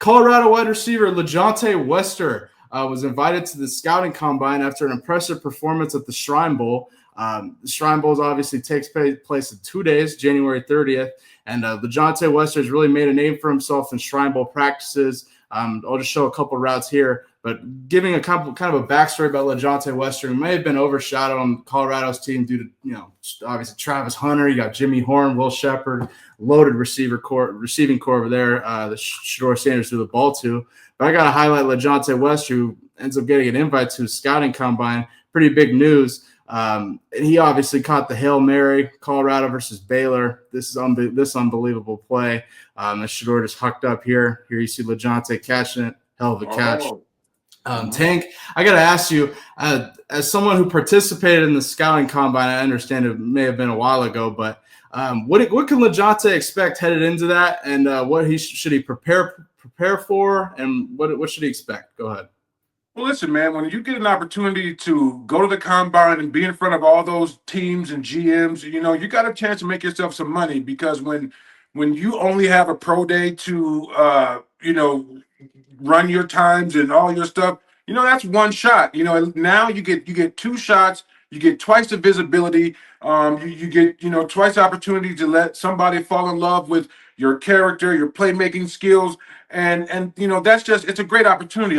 Colorado wide receiver LaJohntay Wester was invited to the scouting combine after an impressive performance at the Shrine Bowl. The Shrine Bowl obviously takes place in 2 days, January 30th, and LaJohntay Wester has really made a name for himself in Shrine Bowl practices. I'll just show a couple routes here, but giving a kind of a backstory about LaJohntay Wester, who may have been overshadowed on Colorado's team due to, obviously Travis Hunter. You got Jimmy Horn, Will Shepard, loaded receiving core over there. The Shedeur Sanders threw the ball to. But I got to highlight LaJohntay Wester, who ends up getting an invite to a scouting combine. Pretty big news. He obviously caught the Hail Mary, Colorado versus Baylor. This unbelievable play. The Shedeur just hucked up here. Here you see LaJohntay catching it. Hell of a catch. Tank, I got to ask you, as someone who participated in the scouting combine, I understand it may have been a while ago, but what can LaJohntay expect headed into that, and what should he prepare for, and what should he expect? Go ahead. Well, listen, man, when you get an opportunity to go to the combine and be in front of all those teams and GMs, you got a chance to make yourself some money, because when you only have a pro day to, run your times and all your stuff, that's one shot. Now you get 2 shots, you get twice the visibility, you get, twice the opportunity to let somebody fall in love with your character, your playmaking skills. And it's a great opportunity.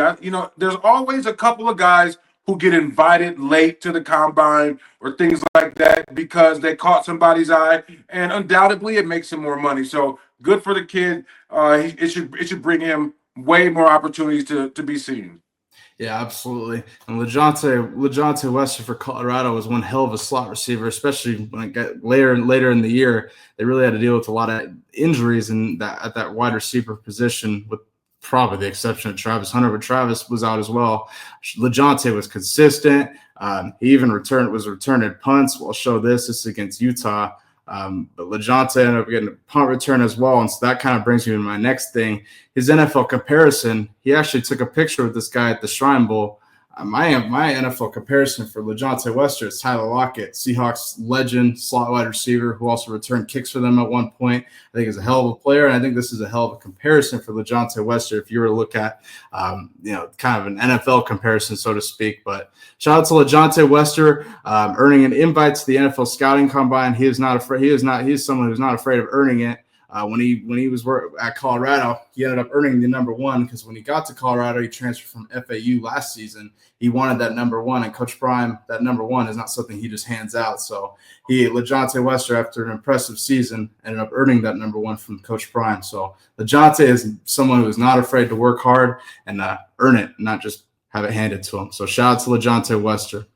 There's always a couple of guys who get invited late to the combine or things like that because they caught somebody's eye, and undoubtedly it makes him more money. So good for the kid. It should bring him way more opportunities to be seen. Yeah, absolutely. And LaJohntay Wester for Colorado was one hell of a slot receiver, especially when it got later in the year. They really had to deal with a lot of injuries at that wide receiver position, with probably the exception of Travis Hunter, but Travis was out as well. LaJohntay was consistent. He even was returning punts. I'll show this. This is against Utah. But LaJohntay ended up getting a punt return as well. And so that kind of brings me to my next thing. His NFL comparison, he actually took a picture with this guy at the Shrine Bowl. My NFL comparison for LaJohntay Wester is Tyler Lockett, Seahawks legend, slot wide receiver, who also returned kicks for them at one point. I think he's a hell of a player, and I think this is a hell of a comparison for LaJohntay Wester if you were to look at, kind of an NFL comparison, so to speak. But shout out to LaJohntay Wester, earning an invite to the NFL scouting combine. He is not afraid. He's someone who's not afraid of earning it. When he was at Colorado, he ended up earning the number 1, because when he got to Colorado, he transferred from FAU last season. He wanted that number 1, and Coach Prime, that number 1 is not something he just hands out. So LaJohntay Wester, after an impressive season, ended up earning that number 1 from Coach Prime. So LaJohntay is someone who is not afraid to work hard and earn it, not just have it handed to him. So shout out to LaJohntay Wester.